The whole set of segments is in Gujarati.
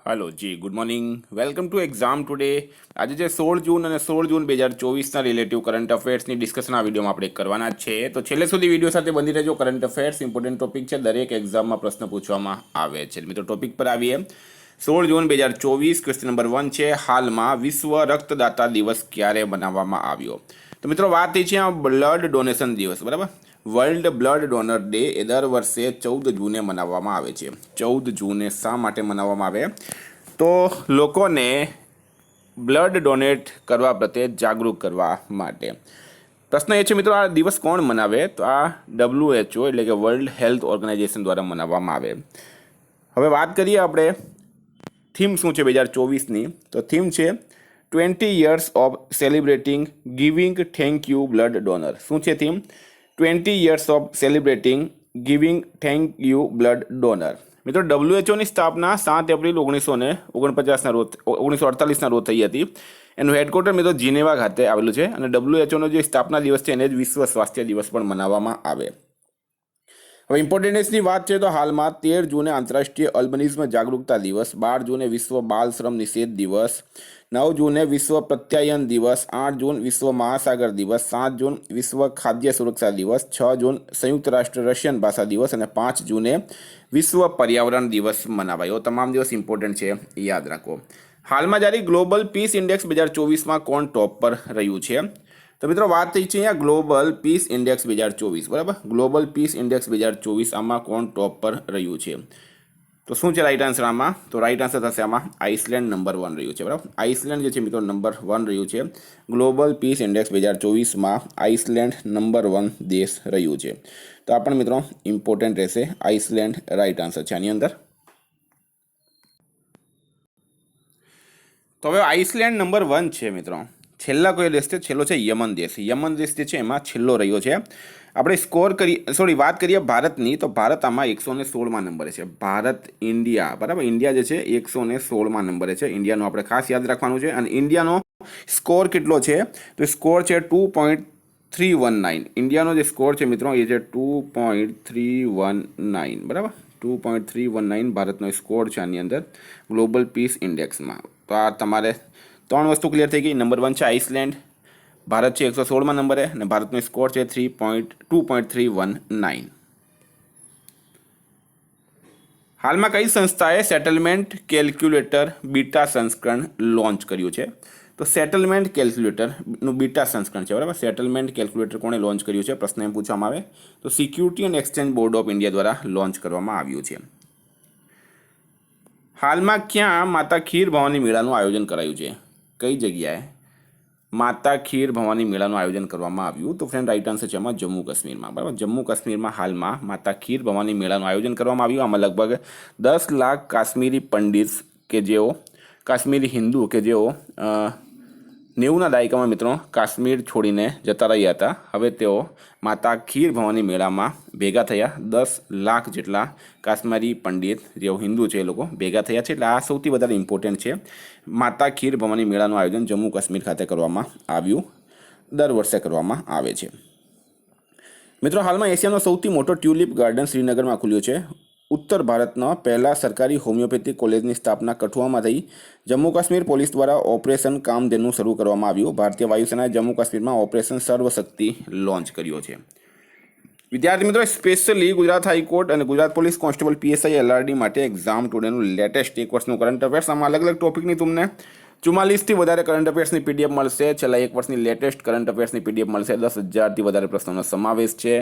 Hello ji good morning welcome to exam today. आज 16 जून और 16 जून 2024 रिलेटिव करंट अफेर्सની ડિસ્કશન આ વિડીયોમાં આપણે કરવાના છે। તો છેલ્લે સુધી વિડીયો સાથે બની રહેજો। કરંટ અફેર્સ ઇમ્પોર્ટન્ટ ટોપિક છે, દરેક એક્ઝામમાં પ્રશ્ન પૂછવામાં આવે છે। મિત્રો ટોપિક પર આવીએ। 16 જૂન 2024 ક્વેશ્ચન નંબર 1 છે, હાલમાં વિશ્વ રક્તદાતા દિવસ ક્યારે મનાવવામાં આવ્યો? તો મિત્રો વાત એ છે આ બ્લડ ડોનેશન દિવસ, બરાબર। વર્લ્ડ બ્લડ ડોનર ડે એ દર વર્ષે 14 જૂને મનાવવામાં આવે છે। 14 જૂને શા માટે મનાવવામાં આવે? તો લોકોને બ્લડ ડોનેટ કરવા પ્રત્યે જાગૃત કરવા માટે। પ્રશ્ન એ છે મિત્રો, આ દિવસ કોણ મનાવે? તો આ WHO એટલે કે વર્લ્ડ હેલ્થ ઓર્ગેનાઇઝેશન દ્વારા મનાવવામાં આવે। હવે વાત કરીએ આપણે થીમ શું છે 2024ની। તો થીમ છે 20 years of celebrating giving thank you blood donor। શું છે theme? 20 years of celebrating giving thank you blood donor। મિત્રો WHO ની સ્થાપના 7 એપ્રિલ 1949ના રોજ 1948ના રોજ થઈ હતી। એનું હેડક્વાર્ટર મિત્રો જીનેવા ખાતે આવેલું છે અને WHO જે સ્થાપના દિવસ છે એને જ વિશ્વ સ્વાસ્થ્ય દિવસ પણ મનાવવામાં આવે। હવે ઇમ્પોર્ટન્સની વાત છે તો હાલમાં 13 જૂને આંતરરાષ્ટ્રીય અલ્બિનિઝમ જાગૃતતા દિવસ, 12 જૂને વિશ્વ બાલ શ્રમ નિષેધ દિવસ, 9 જૂને વિશ્વ પ્રત્યાયન દિવસ, 8 જૂન વિશ્વ મહાસાગર દિવસ, 7 જૂન વિશ્વ ખાદ્ય સુરક્ષા દિવસ, 6 જૂન સંયુક્ત રાષ્ટ્ર રશિયન ભાષા દિવસ અને 5 જૂને વિશ્વ પર્યાવરણ દિવસ મનાવાયો। તમામ દિવસ ઇમ્પોર્ટન્ટ છે, યાદ રાખો। હાલમાં જારી ગ્લોબલ પીસ ઇન્ડેક્સ 2024માં કોણ ટોપ પર રહ્યું છે? તો મિત્રો વાત થઈ છે અહીંયા ગ્લોબલ પીસ ઇન્ડેક્સ 2024, બરાબર। ગ્લોબલ પીસ ઇન્ડેક્સ 2024 આમાં કોણ ટોપ પર રહ્યું છે? તો શું છે રાઈટ આન્સર આમાં? તો રાઈટ આન્સર થશે આમાં આઇસલેન્ડ નંબર 1 રહ્યું છે, બરાબર। આઇસલેન્ડ જે છે મિત્રો નંબર 1 રહ્યું છે। ગ્લોબલ પીસ ઇન્ડેક્સ 2024માં આઇસલેન્ડ નંબર 1 દેશ રહ્યું છે। તો આ પણ મિત્રો ઇમ્પોર્ટન્ટ રહેશે, આઇસલેન્ડ રાઈટ આન્સર છે આની અંદર। તો હવે આઇસલેન્ડ નંબર 1 છે મિત્રો। છેલ્લા કોઈ દેશ છે? છેલ્લો છે યમન દેશ। યમન દેશ જે છે એમાં છેલ્લો રહ્યો છે। આપણે સ્કોર કરી વાત કરીએ ભારતની, તો ભારત આમાં 116માં નંબરે છે। ભારત ઇન્ડિયા, બરાબર, ઇન્ડિયા જે છે 116માં નંબરે છે। ઇન્ડિયાનો આપણે ખાસ યાદ રાખવાનું છે। અને ઇન્ડિયાનો સ્કોર કેટલો છે? તો સ્કોર છે 2.319। ઇન્ડિયાનો જે સ્કોર છે મિત્રો એ છે 2.319, બરાબર। 2.319 ભારતનો સ્કોર છે આની અંદર ગ્લોબલ પીસ ઇન્ડેક્સમાં। તો આ તમારે 3 વસ્તુ ક્લિયર થઈ ગઈ। નંબર 1 છે આઇસલેન્ડ, ભારત છે 116માં નંબરે અને ભારતનો સ્કોર છે 2.319। હાલમાં કઈ સંસ્થાએ સેટલમેન્ટ કેલ્ક્યુલેટર બીટા સંસ્કરણ લોન્ચ કર્યું છે? તો સેટલમેન્ટ કેલ્ક્યુલેટરનું બીટા સંસ્કરણ છે, બરાબર। સેટલમેન્ટ કેલ્ક્યુલેટર કોણે લોન્ચ કર્યું છે પ્રશ્ન એમ પૂછવામાં આવે તો security and exchange board of India દ્વારા લોન્ચ કરવામાં આવ્યું છે। હાલમાં ક્યાં માતા ખીર ભવાની મેળાનું આયોજન કરાયું છે? કઈ જગ્યાએ માતા ખીર ભવાની મેળાનું આયોજન કરવામાં આવ્યું? તો ફ્રેન્ડ રાઈટ આન્સર છે એમાં જમ્મુ કાશ્મીરમાં, બરાબર। જમ્મુ કાશ્મીરમાં હાલમાં માતા ખીર ભવાની મેળાનું આયોજન કરવામાં આવ્યું। આમાં લગભગ 10 લાખ કાશ્મીરી પંડિત કે જેઓ કાશ્મીરી હિન્દુ કે જેઓ 90ના દાયકામાં મિત્રો કાશ્મીર છોડીને જતા રહ્યા હતા, હવે તેઓ માતા ખીર ભવાની મેળામાં ભેગા થયા। 10 લાખ જેટલા કાશ્મીરી પંડિત જેઓ હિન્દુ છે એ લોકો ભેગા થયા છે। એટલે આ સૌથી વધારે ઇમ્પોર્ટન્ટ છે। માતા ખીર ભવાની મેળાનું આયોજન જમ્મુ કાશ્મીર ખાતે કરવામાં આવ્યું, દર વર્ષે કરવામાં આવે છે। મિત્રો હાલમાં એશિયાનો સૌથી મોટો ટ્યુલિપ ગાર્ડન શ્રીનગરમાં ખુલ્યો છે। ઉત્તર ભારતના પહેલા સરકારી હોમિયોપેથિક કોલેજની સ્થાપના કઠુઆમાં થઈ। જમ્મુ કાશ્મીર પોલીસ દ્વારા ઓપરેશન કામધેનુ શરૂ કરવામાં આવ્યું। ભારતીય વાયુસેનાએ જમ્મુ કાશ્મીરમાં ઓપરેશન સર્વશક્તિ લોન્ચ કર્યો છે। વિદ્યાર્થી મિત્રો, સ્પેશિયલી ગુજરાત હાઈકોર્ટ અને Gujarat police constable PSI LRD માટે એક્ઝામ ટુડેનું લેટેસ્ટ 1 વર્ષનું કરંટ અફેર્સ, આમાં અલગ અલગ ટોપિકની તમને 44થી વધારે કરંટ અફેર્સની PDF મળશે। છેલ્લા 1 વર્ષની લેટેસ્ટ કરંટ અફેર્સની PDF મળશે। 10,000થી વધારે પ્રશ્નોનો સમાવેશ છે।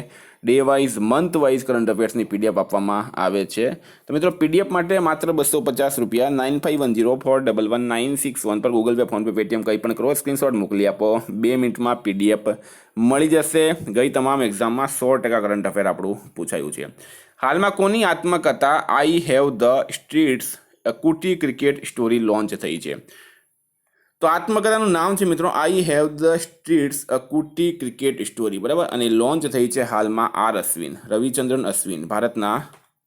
Day wise, month wise current અફેર્સની PDF આપવામાં આવે છે। તો મિત્રો PDF માટે માત્ર 250 રૂપિયા 9510411961 પર ગૂગલ પે, ફોનપે, પેટીએમ કંઈ પણ કરો, સ્ક્રીનશોટ મોકલી આપો, 2 મિનિટમાં PDF મળી જશે। ગઈ તમામ એક્ઝામમાં 100% કરંટ અફેર આપણું પૂછાયું છે। હાલમાં કોની આત્મકથા I have the streets Kutti cricket story launch થઈ છે? તો આત્મકથાનું નામ છે મિત્રો I have the streets a Kutti cricket story, બરાબર। અને લોન્ચ થઈ છે હાલમાં અશ્વિન, રવિચંદ્રન અશ્વિન, ભારતના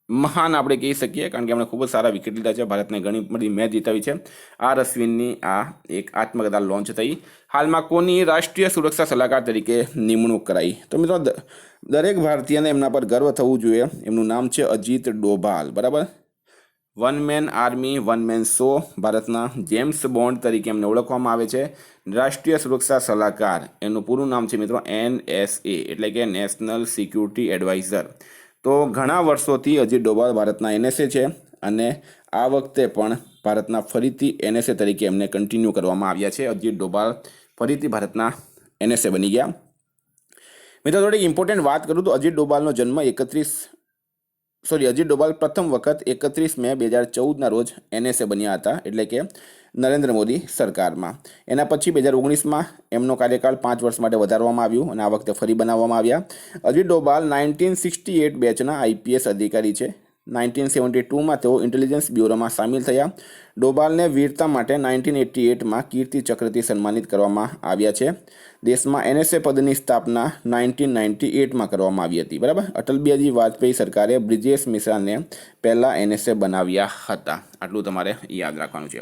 મહાન આપણે કહી શકીએ કારણ કે એમણે ખૂબ જ સારા વિકેટ લીધા છે, ભારતને ઘણી બધી મેચ જીતાવી છે। અશ્વિનની આ એક આત્મકથા લોન્ચ થઈ। હાલમાં કોની રાષ્ટ્રીય સુરક્ષા સલાહકાર તરીકે નિમણૂક કરાઈ? તો મિત્રો દરેક ભારતીયને એમના પર ગર્વ થવું જોઈએ। એમનું નામ છે અજીત ડોભાલ, બરાબર। One man army, one man show. ભારતના જેમ્સ બોન્ડ તરીકે એમને ઓળખવામાં આવે છે. રાષ્ટ્રીય સુરક્ષા સલાહકાર, એનું પૂરું નામ છે મિત્રો NSA, એટલે કે નેશનલ સિક્યુરિટી એડવાઇઝર. તો ઘણા વર્ષોથી અજીત ડોભાલ ભારતના NSA છે અને આ વખતે પણ ભારતના ફરીથી NSA તરીકે એમને કન્ટિન્યુ કરવામાં આવ્યા છે. અજીત ડોભાલ ફરીથી ભારતના NSA બની ગયા. મિત્રો થોડીક ઇમ્પોર્ટન્ટ વાત કરું તો અજીત ડોભાલનો જન્મ અજીત ડોભાલ પ્રથમ વખત 31 મે 2014ના રોજ NSA બન્યા હતા, એટલે કે નરેન્દ્ર મોદી સરકારમાં. એના પછી 2019માં એમનો કાર્યકાળ 5 વર્ષ માટે વધારવામાં આવ્યું અને આ વખતે ફરી બનાવવામાં આવ્યા. અજીત ડોભાલ 1968 બેચના IPS અધિકારી છે. 1972માં તેઓ ઇન્ટેલિજન્સ બ્યુરોમાં સામેલ થયા. ડોભાલને વીરતા માટે 1988માં કીર્તિ ચક્રથી સન્માનિત કરવામાં આવ્યા છે. દેશમાં NSA પદની સ્થાપના 1998માં કરવામાં આવી હતી. બરાબર. અટલ બિહારી વાજપેયી સરકારે બ્રિજેશ મિશ્રાને પહેલાં NSA બનાવ્યા હતા. આટલું તમારે યાદ રાખવાનું છે.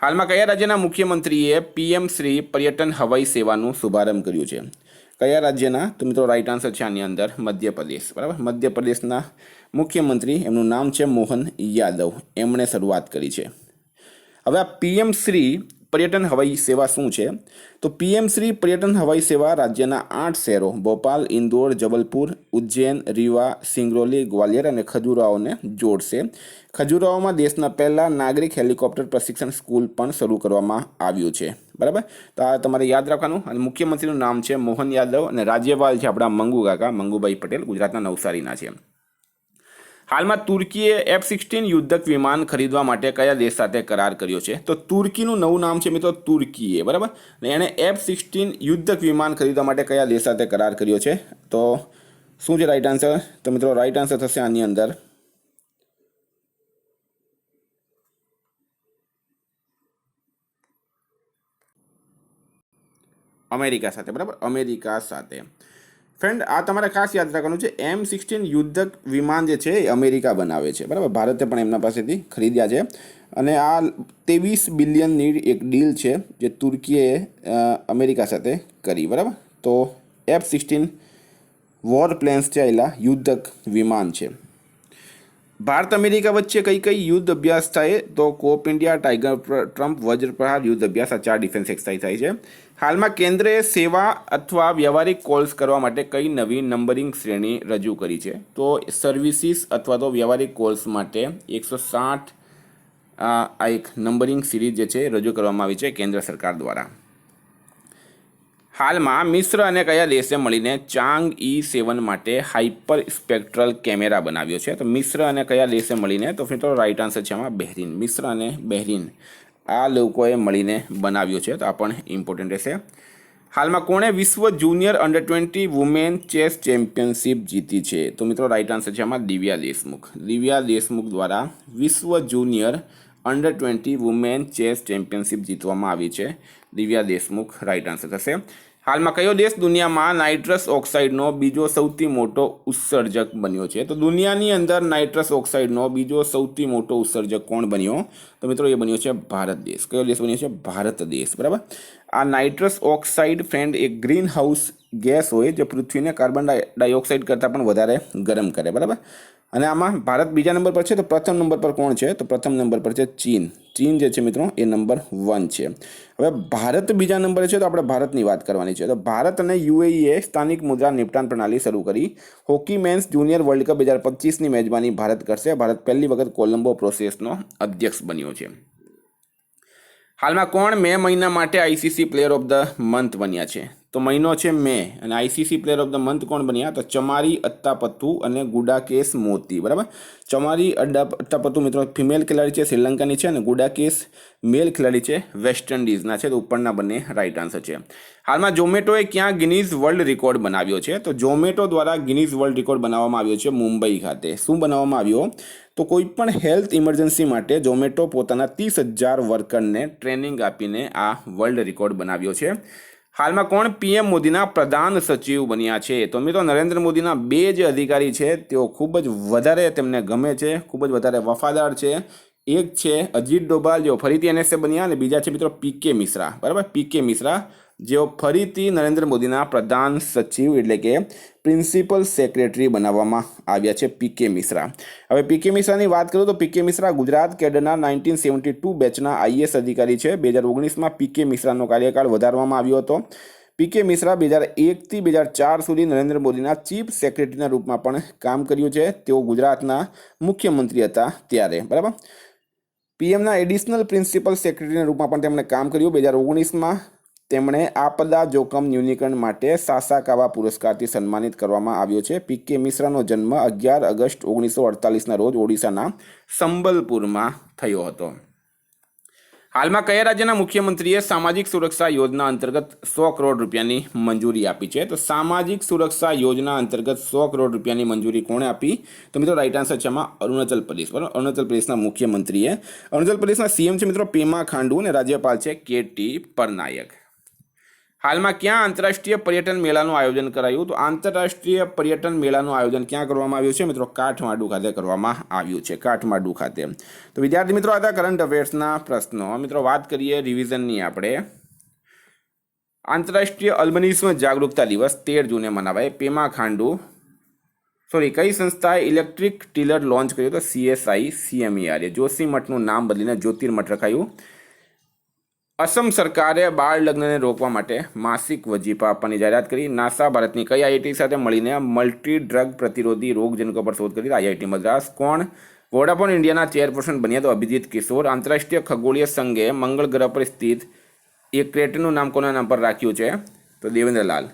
હાલમાં કયા રાજ્યના મુખ્યમંત્રીએ PM શ્રી પર્યટન હવાઈ સેવાનું શુભારંભ કર્યું છે? કયા રાજ્યના? તો મિત્રો રાઈટ આન્સર છે આની અંદર મધ્યપ્રદેશ. બરાબર. મધ્યપ્રદેશના મુખ્યમંત્રી, એમનું નામ છે મોહન યાદવ, એમણે શરૂઆત કરી છે. હવે આ PM શ્રી પર્યટન હવાઈ સેવા શું છે? તો PM શ્રી પર્યટન હવાઈ સેવા રાજ્યના 8 શહેરો ભોપાલ, ઇન્દોર, જબલપુર, ઉજ્જૈન, રીવા, સિંગરૌલી, ગ્વાલિયર અને ખજુરાહોને જોડશે. ખજુરાહોમાં દેશના પહેલા નાગરિક હેલિકોપ્ટર પ્રશિક્ષણ સ્કૂલ પણ શરૂ કરવામાં આવ્યું છે. બરાબર. તો આ તમારે યાદ રાખવાનું. અને મુખ્યમંત્રીનું નામ છે મોહન યાદવ અને રાજ્યપાલ છે આપણા મંગુભાઈ પટેલ, ગુજરાતના નવસારીના છે. હાલમાં તુર્કીએ F-16 યુદ્ધક વિમાન ખરીદવા માટે કયા દેશ સાથે કરાર કર્યો છે? તો તુર્કીનું નવું નામ છે મિત્રો તુર્કીએ. બરાબર. અને એણે F-16 યુદ્ધક વિમાન ખરીદવા માટે કયા દેશ સાથે કરાર કર્યો છે? તો શું છે રાઈટ આન્સર? તો મિત્રો રાઈટ આન્સર થશે આની અંદર અમેરિકા સાથે. બરાબર. અમેરિકા સાથે. ફ્રેન્ડ, આ તમારે ખાસ યાદ રાખવાનું છે, M-16 યુદ્ધક વિમાન જે છે એ અમેરિકા બનાવે છે. બરાબર. ભારતે પણ એમના પાસેથી ખરીદ્યા છે અને આ 23 બિલિયનની એક ડીલ છે જે તુર્કીએ અમેરિકા સાથે કરી. બરાબર. તો F-16 વોર પ્લેન્સ છે, એલા યુદ્ધક વિમાન છે. ભારત અમેરિકા વચ્ચે કઈ યુદ્ધ અભ્યાસ થાય? તો કોપ ઇન્ડિયા, ટાઈગર ટ્રમ્પ, વજ્રપ્રહાર યુદ્ધ અભ્યાસ, આ 4 ડિફેન્સ એક્સરસાઇઝ થાય છે. હાલમાં કેન્દ્રએ સેવા અથવા વ્યવહારિક કોલ્સ કરવા માટે કઈ નવી નંબરિંગ શ્રેણી રજૂ કરી છે? તો સર્વિસીસ અથવા તો વ્યવહારિક કોલ્સ માટે 160 આ એક નંબરિંગ સિરીઝ જે છે રજૂ કરવામાં આવી છે કેન્દ્ર સરકાર દ્વારા. હાલમાં મિસ્ર અને કયા દેશે મળીને ચાંગ-E7 માટે હાઇપર સ્પેક્ટ્રલ કેમેરા બનાવ્યો છે? તો મિસ્ર અને કયા દેશે મળીને? તો મિત્રો રાઈટ આન્સર છે આમાં બહેરીન. મિસ્ર અને બહેરીન આ લોકોએ મળીને બનાવ્યો છે. તો આ પણ ઇમ્પોર્ટન્ટ રહેશે. હાલમાં કોણે વિશ્વ જુનિયર અંડર-20 વુમેન ચેસ ચેમ્પિયનશિપ જીતી છે? તો મિત્રો રાઈટ આન્સર છે આમાં દિવ્યા દેશમુખ. દિવ્યા દેશમુખ દ્વારા વિશ્વ જુનિયર અંડર-20 વુમેન ચેસ ચેમ્પિયનશિપ જીતવામાં આવી છે. દિવ્યા દેશમુખ રાઈટ આન્સર થશે. હાલમાં કયો દેશ દુનિયામાં નાઇટ્રસ ઓક્સાઇડનો બીજો સૌથી મોટો ઉત્સર્જક બન્યો છે? તો દુનિયાની અંદર નાઇટ્રસ ઓક્સાઇડનો બીજો સૌથી મોટો ઉત્સર્જક કોણ બન્યો? તો મિત્રો એ બન્યો છે ભારત દેશ. કયો દેશ બન્યો છે? ભારત દેશ. બરાબર. આ નાઇટ્રસ ઓક્સાઇડ ફ્રેન્ડ એક ગ્રીન હાઉસ ગેસ હોય જે પૃથ્વીને કાર્બન ડાયોક્સાઇડ કરતાં પણ વધારે ગરમ કરે. બરાબર. અને આમાં ભારત બીજા નંબર પર છે. તો પ્રથમ નંબર પર કોણ છે? તો પ્રથમ નંબર પર છે ચીન. ચીન જે છે મિત્રો એ નંબર 1 છે. હવે ભારત બીજા નંબરે છે તો આપણે ભારતની વાત કરવાની છે. તો ભારત અને UAE સ્થાનિક મુદ્રા નિપટાન પ્રણાલી શરૂ કરી. Hockey mens junior world cup 2025ની મેજબાની ભારત કરશે. ભારત પહેલી વખત કોલંબો પ્રોસેસનો અધ્યક્ષ બન્યો છે. હાલમાં કોણ મે મહિના માટે ICC player of the month બન્યા છે? તો મહિનો છે મે અને ICC player of the month કોણ બન્યા? તો ચમારી અત્તાપત્તુ અને ગુડાકેશ મોતી. બરાબર. ચમારી અત્તાપત્તુ મિત્રો ફિમેલ ખેલાડી છે, શ્રીલંકાની છે, અને ગુડાકેશ મેલ ખેલાડી છે, વેસ્ટ ઇન્ડિઝના છે. તો ઉપરના બંને રાઈટ આન્સર છે. હાલમાં ઝોમેટોએ ક્યાં ગિનીઝ વર્લ્ડ રેકોર્ડ બનાવ્યો છે? તો ઝોમેટો દ્વારા ગિનીઝ વર્લ્ડ રેકોર્ડ બનાવવામાં આવ્યો છે મુંબઈ ખાતે. શું બનાવવામાં આવ્યો? તો કોઈ પણ હેલ્થ ઇમરજન્સી માટે ઝોમેટો પોતાના 30,000 વર્કરને ટ્રેનિંગ આપીને આ વર્લ્ડ રેકોર્ડ બનાવ્યો છે. હાલમાં કોણ PM મોદીના પ્રધાન સચિવ બન્યા છે? તો મિત્રો નરેન્દ્ર મોદીના 2 જે અધિકારી છે તેઓ ખૂબ જ વધારે તેમને ગમે છે, ખૂબ જ વધારે વફાદાર છે. એક છે અજીત ડોભાલ જેઓ ફરીથી NSA બન્યા અને બીજા છે મિત્રો PK મિશ્રા. બરાબર. PK મિશ્રા જેઓ ફરીથી નરેન્દ્ર મોદીના પ્રધાન સચિવ એટલે કે પ્રિન્સિપલ સેક્રેટરી બનાવવામાં આવ્યા છે પીકે મિશ્રા. હવે પીકે મિશ્રાની વાત કરું તો પીકે મિશ્રા ગુજરાત કેડરના 1972 બેચના આઈએએસ અધિકારી છે. 2019માં પીકે મિશ્રાનો કાર્યકાળ વધારવામાં આવ્યો હતો. પીકે મિશ્રા 2001થી 2004 સુધી નરેન્દ્ર મોદીના ચીફ સેક્રેટરીના રૂપમાં પણ કામ કર્યું છે. તેઓ ગુજરાતના મુખ્યમંત્રી હતા ત્યારે, બરાબર. પીએમના એડિશનલ પ્રિન્સિપલ સેક્રેટરીના રૂપમાં પણ તેમણે કામ કર્યું. 2019માં તેમણે આપદા જોખમ ન્યૂનીકરણ માટે સાસાકાવા પુરસ્કારથી સન્માનિત કરવામાં આવ્યો છે. પીકે મિશ્રાનો જન્મ 11 ઓગસ્ટ 1948ના રોજ ઓડિશાના સંબલપુરમાં થયો હતો. હાલમાં કયા રાજ્યના મુખ્યમંત્રીએ સામાજિક સુરક્ષા યોજના અંતર્ગત 100 કરોડ રૂપિયાની મંજૂરી આપી છે? તો સામાજિક સુરક્ષા યોજના અંતર્ગત 100 કરોડ રૂપિયાની મંજૂરી કોણે આપી? તો મિત્રો રાઈટ આન્સર છે આમાં અરુણાચલ પ્રદેશ. બરાબર, અરુણાચલ પ્રદેશના મુખ્યમંત્રીએ. અરુણાચલ પ્રદેશના સીએમ છે મિત્રો પેમા ખાંડુ અને રાજ્યપાલ છે KT પરનાયક. હાલમાં ક્યાં આંતરરાષ્ટ્રીય પર્યટન મેળાનું આયોજન કરાયું? તો આંતરરાષ્ટ્રીય પર્યટન મેળાનું આયોજન ક્યાં કરવામાં આવ્યું છે મિત્રો? કાઠમાંડુ ખાતે કરવામાં આવ્યું છે, કાઠમાંડુ ખાતે. તો વિદ્યાર્થી મિત્રો, આ કરંટ અફેર્સના પ્રશ્નો. મિત્રો વાત કરીએ રિવિઝનની આપણે. આંતરરાષ્ટ્રીય અલ્બિનિઝમ જાગૃતતા દિવસ 13 જૂને મનાવાય. પેમા ખાંડુ કઈ સંસ્થાએ ઇલેક્ટ્રિક ટીલર લોન્ચ કર્યું? તો CSI CMER. જોશીમઠનું નામ બદલીને જ્યોતિર્મઠ રખાયું. અસમ સરકારે બાળ લગ્નને રોકવા માટે માસિક વજીફા આપવાની જાહેરાત કરી. નાસા ભારતની કઈ IIT સાથે મળીને મલ્ટી ડ્રગ પ્રતિરોધી રોગજનકો પર શોધ કરી? IIT મદ્રાસ. કોણ વોડાફોન ઇન્ડિયાના ચેરપર્સન બન્યા? તો અભિજીત કિશોર. આંતરરાષ્ટ્રીય ખગોળીય સંઘે મંગળ ગ્રહ પર સ્થિત એક ક્રેટરનું નામ કોના નામ પર રાખ્યું છે? તો દેવેન્દ્રલાલ.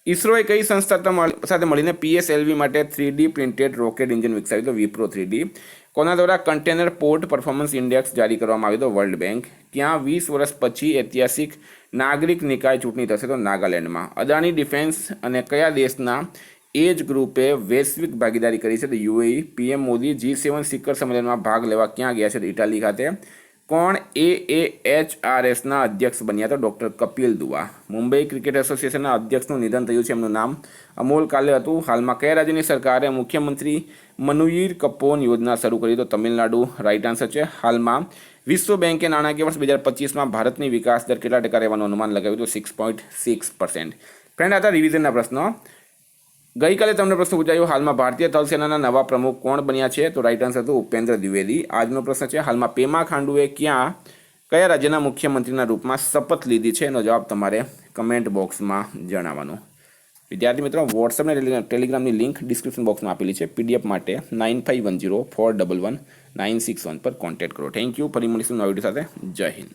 ઇસરોએ કઈ સંસ્થા સાથે મળીને PSLV માટે 3D પ્રિન્ટેડ રોકેટ એન્જિન વિકસાવ્યું? તો વિપ્રો 3D. કોના દ્વારા કન્ટેનર પોર્ટ પરફોર્મન્સ ઇન્ડેક્સ જારી કરવામાં આવ્યો? તો વર્લ્ડ બેંક. ક્યાં 20 વર્ષ પછી ઐતિહાસિક નાગરિક નિકાય ચૂંટણી થશે? તો નાગાલેન્ડમાં. અદાણી ડિફેન્સ અને કયા દેશના એજ ગ્રુપે વૈશ્વિક ભાગીદારી કરી છે? તો UAE. PM મોદી G7 શિખર સંમેલનમાં ભાગ લેવા ક્યાં ગયા છે? તો ઇટાલી ખાતે. કોણ AAHRSના અધ્યક્ષ બન્યા? તો ડૉક્ટર કપિલ દુઆ. મુંબઈ ક્રિકેટ એસોસિએશનના અધ્યક્ષનું નિધન થયું છે, એમનું નામ અમોલ કાલે હતું. હાલમાં કયા રાજ્યની સરકારે મુખ્યમંત્રી મનુઈર કપોન યોજના શરૂ કરી? તો તમિલનાડુ રાઈટ આન્સર છે. હાલમાં વિશ્વ બેંકે નાણાકીય વર્ષ 2025માં ભારતની વિકાસ દર કેટલા ટકા રહેવાનું અનુમાન લગાવ્યું? તો 6.6%. ફ્રેન્ડ, આ હતા રિવિઝનના પ્રશ્નો. ગઈકાલે તમને પ્રશ્ન પૂછાયો, હાલમાં ભારતીય થલસેનાના નવા પ્રમુખ કોણ બન્યા છે? તો રાઈટ આન્સર હતું ઉપેન્દ્ર દ્વિવેદી. આજનો પ્રશ્ન છે, હાલમાં પેમા ખાંડુએ કયા રાજ્યના મુખ્યમંત્રીના રૂપમાં શપથ લીધી છે? એનો જવાબ તમારે કમેન્ટ બોક્સમાં જણાવવાનો. વિદ્યાર્થી મિત્રો, વોટ્સઅપ અને ટેલિગ્રામની લિંક ડિસ્ક્રિપ્શન બોક્સમાં આપેલી છે. PDF માટે 9510411961 પર કોન્ટેક્ટ કરો. Thank you. ફરી મળીશું નવા વિડીયો સાથે. જય હિન્દ.